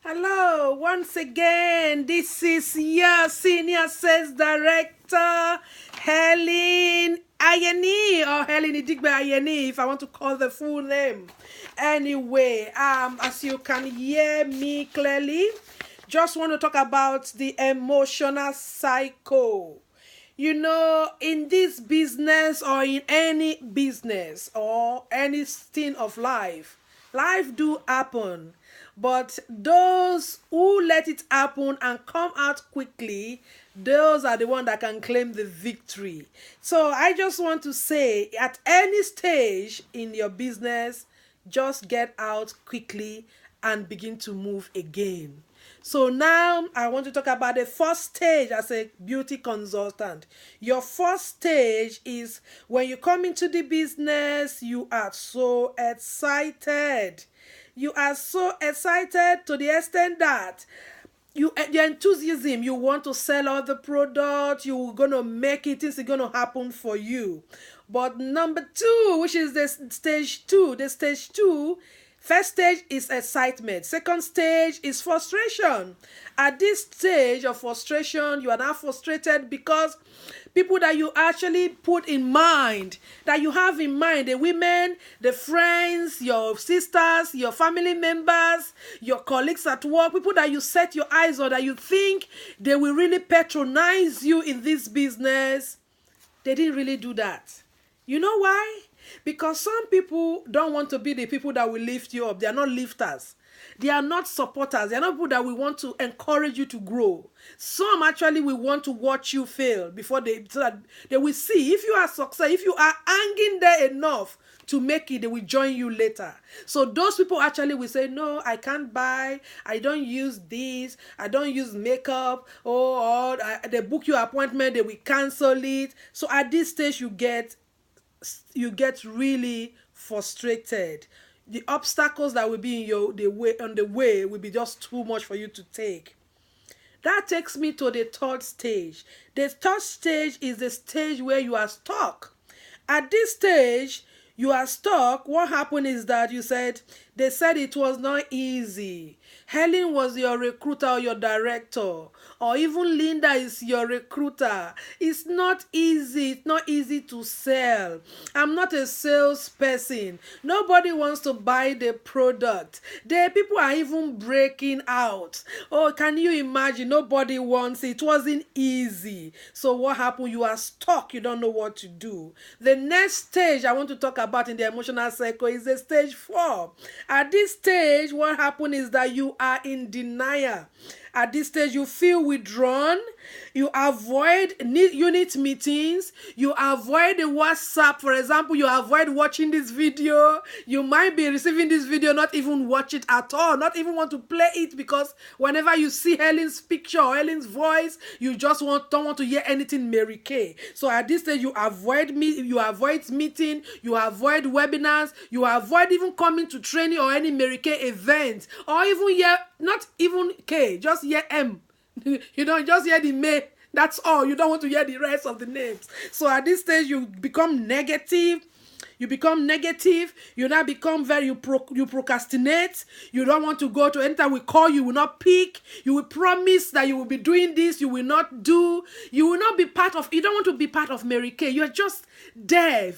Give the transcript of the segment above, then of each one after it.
Hello, once again. This is your senior sales director, Helen Ayeni, or Helen Idigbe Ayeni, if I want to call the full name. Anyway, as you can hear me clearly, just want to talk about the emotional cycle. You know, in this business or in any business or anything of life, life do happen. But those who let it happen and come out quickly, those are the ones that can claim the victory. So I just want to say, at any stage in your business, just get out quickly and begin to move again. So now I want to talk about the first stage as a beauty consultant. Your first stage is when you come into the business, you are so excited. You are so excited to the extent that the enthusiasm, you want to sell all the product, you're gonna make it, things are gonna happen for you. But number two, which is the stage two, first stage is excitement, second stage is frustration. At this stage of frustration, you are now frustrated because people that you actually put in mind, that you have in mind, the women, the friends, your sisters, your family members, your colleagues at work, people that you set your eyes on, that you think they will really patronize you in this business, they didn't really do that. You know why? Because some people don't want to be the people that will lift you up. They are not lifters. They are not supporters. They are not people that we want to encourage you to grow. Some actually will want to watch you fail before so that they will see if you are success, if you are hanging there enough to make it, they will join you later. So those people actually will say, no, I can't buy, I don't use this, I don't use makeup, or they book your appointment, they will cancel it. So at this stage, you get really frustrated. The obstacles that will be in the way will be just too much for you to take. That takes me to the third stage. The third stage is the stage where you are stuck. At this stage, you are stuck. What happened is that they said it was not easy. Helen was your recruiter or your director, or even Linda is your recruiter. It's not easy. It's not easy to sell. I'm not a salesperson. Nobody wants to buy the product. The people are even breaking out. Oh, can you imagine? Nobody wants it. It wasn't easy. So what happened? You are stuck. You don't know what to do. The next stage I want to talk about in the emotional cycle is the stage 4. At this stage, what happened is that you are in denial. At this stage, you feel withdrawn. You avoid unit meetings. You avoid the WhatsApp. For example, you avoid watching this video. You might be receiving this video, not even watch it at all, not even want to play it, because whenever you see Helen's picture or Helen's voice, you just don't want to hear anything Mary Kay. So at this stage, you avoid meeting, you avoid webinars, you avoid even coming to training or any Mary Kay event, or even not even K, just hear M. You don't just hear the May. That's all. You don't want to hear the rest of the names. So at this stage, you become negative. You now become you procrastinate. You don't want to go to anytime we call, you will not pick. You will promise that you will be doing this, you will not do. You will not be part of, you don't want to be part of Mary Kay. You're just there.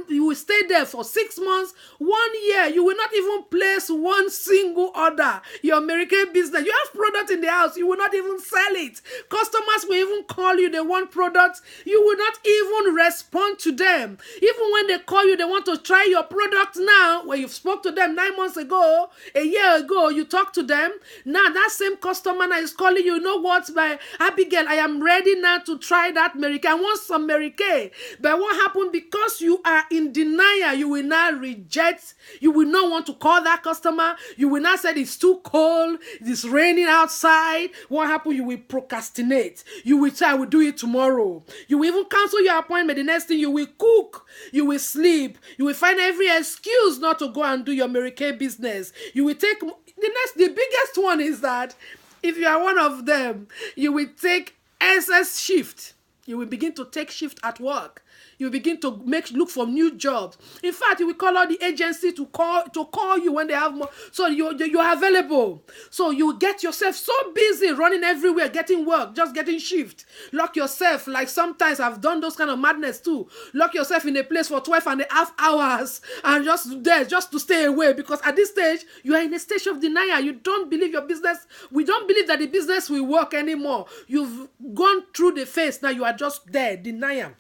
You will stay there for 6 months, 1 year. You will not even place one single order. Your Mary Kay business, you have product in the house, you will not even sell it. Customers will even call you, they want products. You will not even respond to them. Even when they call you, they want to try your product now. When you spoke to them 9 months ago, a year ago, you talked to them. Now that same customer now is calling you. You know what, my Abigail, I am ready now to try that Mary Kay. I want some Mary Kay. But what happened? Because you are in denial, you will now reject. You will not want to call that customer. You will not say it's too cold, it's raining outside. What happened? You will procrastinate. You will say, I will do it tomorrow. You will even cancel your appointment. The next thing, you will cook, you will sleep, you will find every excuse not to go and do your Mary Kay business. You will take the biggest one is that if you are one of them, you will take SS shift. You will begin to take shift at work. You begin to look for new jobs. In fact, you will call all the agency to call you when they have more. So you're available. So you get yourself so busy running everywhere, getting work, just getting shift. Lock yourself, like sometimes I've done those kind of madness too. Lock yourself in a place for 12.5 hours and just there, just to stay away, because at this stage, you are in a stage of denial. You don't believe your business. We don't believe that the business will work anymore. You've gone through the phase. Now you are just there, denial.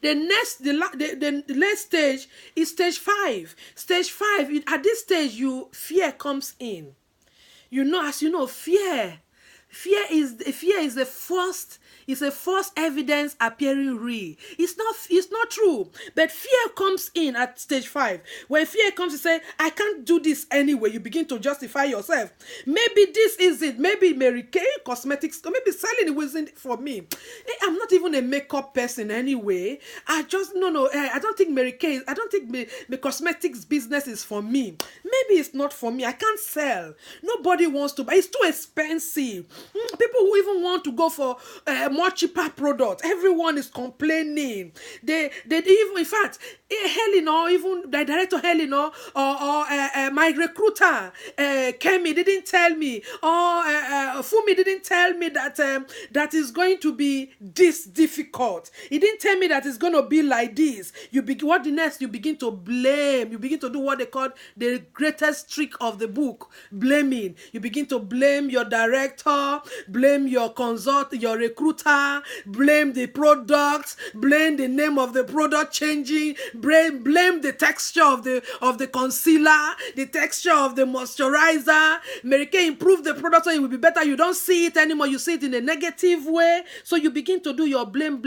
The next stage is stage 5. Stage 5, at this stage, fear comes in. As you know, fear is the first. It's a false evidence appearing real. It's not true. But fear comes in at stage 5. When fear comes to say, I can't do this anyway, you begin to justify yourself. Maybe this is it. Maybe Mary Kay Cosmetics, or maybe selling it wasn't for me. I'm not even a makeup person anyway. I don't think Mary Kay, I don't think the cosmetics business is for me. Maybe it's not for me. I can't sell. Nobody wants to buy. It's too expensive. People who even want to go for more cheaper product. Everyone is complaining. They even, in fact, Helen, or even the director Helen, or my recruiter Kemi didn't tell me, or Fumi didn't tell me that is going to be this difficult. He didn't tell me that it's going to be like this. What the next? You begin to blame. You begin to do what they call the greatest trick of the book, blaming. You begin to blame your director, blame your your recruiter, blame the product, blame the name of the product changing, blame the texture of the concealer, the texture of the moisturizer. Mary Kay improved the product so it will be better. You don't see it anymore. You see it in a negative way. So you begin to do your blame.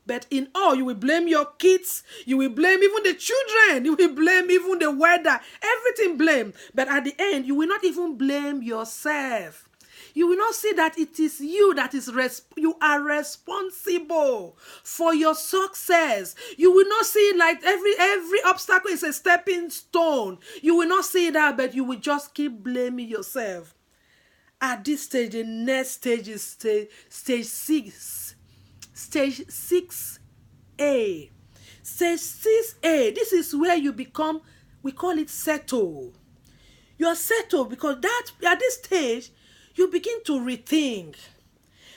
But in all, you will blame your kids. You will blame even the children. You will blame even the weather. Everything blame. But at the end, you will not even blame yourself. You will not see that it is you that is you are responsible for your success. You will not see like every obstacle is a stepping stone. You will not see that, but you will just keep blaming yourself. At this stage, the next stage is stage 6. Stage 6A. Stage 6A, this is where you become, we call it settle. You're settled because at this stage, you begin to rethink.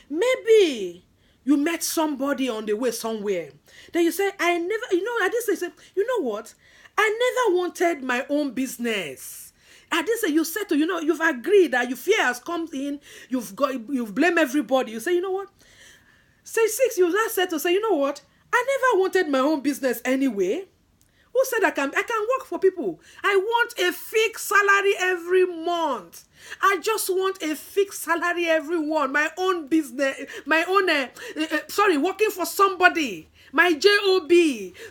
Maybe you met somebody on the way somewhere. Then you say, at this stage, you know what? I never wanted my own business. At this stage, you settle, you've agreed that your fear has come in, you've blamed everybody. You say, you know what? Stage 6, you now settle, say, you know what? I never wanted my own business anyway. Who said I can work for people? I want a fixed salary every month. I just want a fixed salary every month. My own business, my own, working for somebody. My job,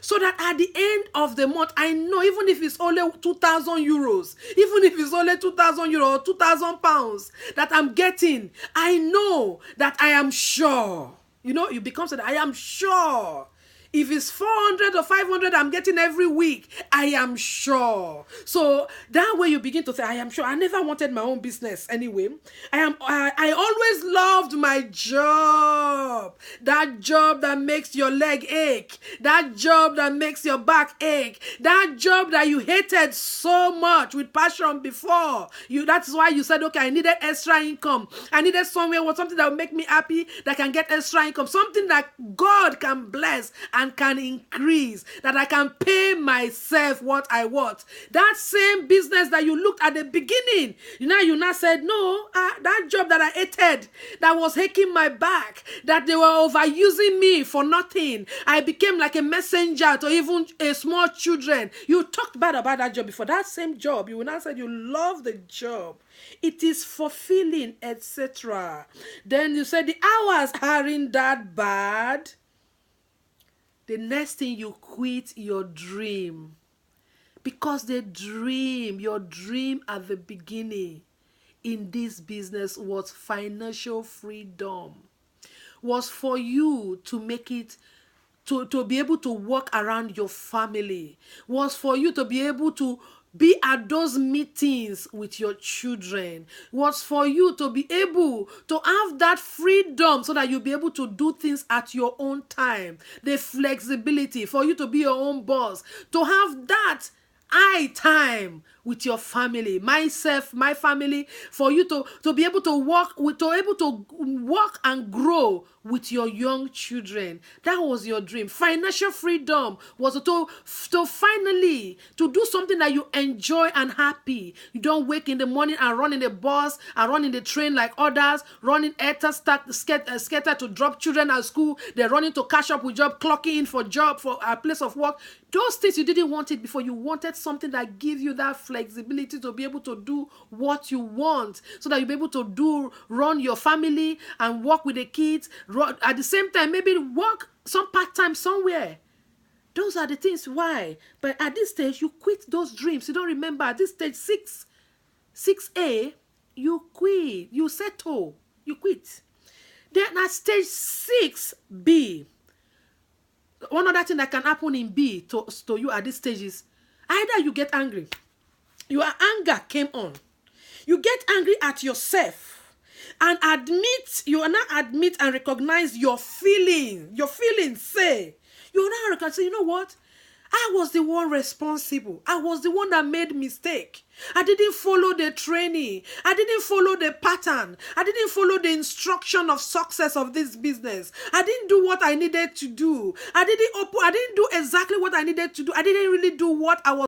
so that at the end of the month, I know, even if it's only 2,000 euros, even if it's only 2,000 euros or 2,000 pounds that I'm getting, I know that I am sure. You become so that I am sure. If it's 400 or 500 I'm getting every week, I am sure. So that way you begin to say, I am sure. I never wanted my own business anyway. I always loved my job. That job that makes your leg ache. That job that makes your back ache. That job that you hated so much with passion before. That's why you said, okay, I needed extra income. I needed something that would make me happy, that can get extra income. Something that God can bless and can increase, that I can pay myself what I want. That same business that you looked at the beginning, you now said, no, that job that I hated, that was aching my back, that they were overusing me for nothing. I became like a messenger to even a small children. You talked bad about that job before. That same job, you will now say you love the job. It is fulfilling, etc. Then you said the hours aren't that bad. The next thing, you quit your dream. Because your dream at the beginning in this business was financial freedom. Was for you to make it, to be able to work around your family. Was for you to be able to be at those meetings with your children. Was for you to be able to have that freedom so that you'll be able to do things at your own time. The flexibility for you to be your own boss, to have that time with your family, myself, my family, for you to be able to work and grow with your young children. That was your dream. Financial freedom was to finally to do something that you enjoy and happy. You don't wake in the morning and run in the bus and run in the train like others, running scatter to drop children at school. They're running to catch up with job, clocking in for job, for a place of work. Those things you didn't want it before. You wanted something that gives you that flexibility to be able to do what you want, so that you'll be able to run your family and work with the kids. At the same time, maybe work some part-time somewhere. Those are the things why. But at this stage, you quit those dreams. You don't remember. At this stage, 6A, you quit. You settle. You quit. Then at stage 6B, one other thing that can happen in B to you at this stage is either you get angry. Your anger came on. You get angry at yourself and you are not admit and recognize your feeling. Your feelings say, you are not recognize, you know what? I was the one responsible. I was the one that made mistake. I didn't follow the training. I didn't follow the pattern. I didn't follow the instruction of success of this business. I didn't do what I needed to do. I didn't do exactly what I needed to do. I didn't really do what I was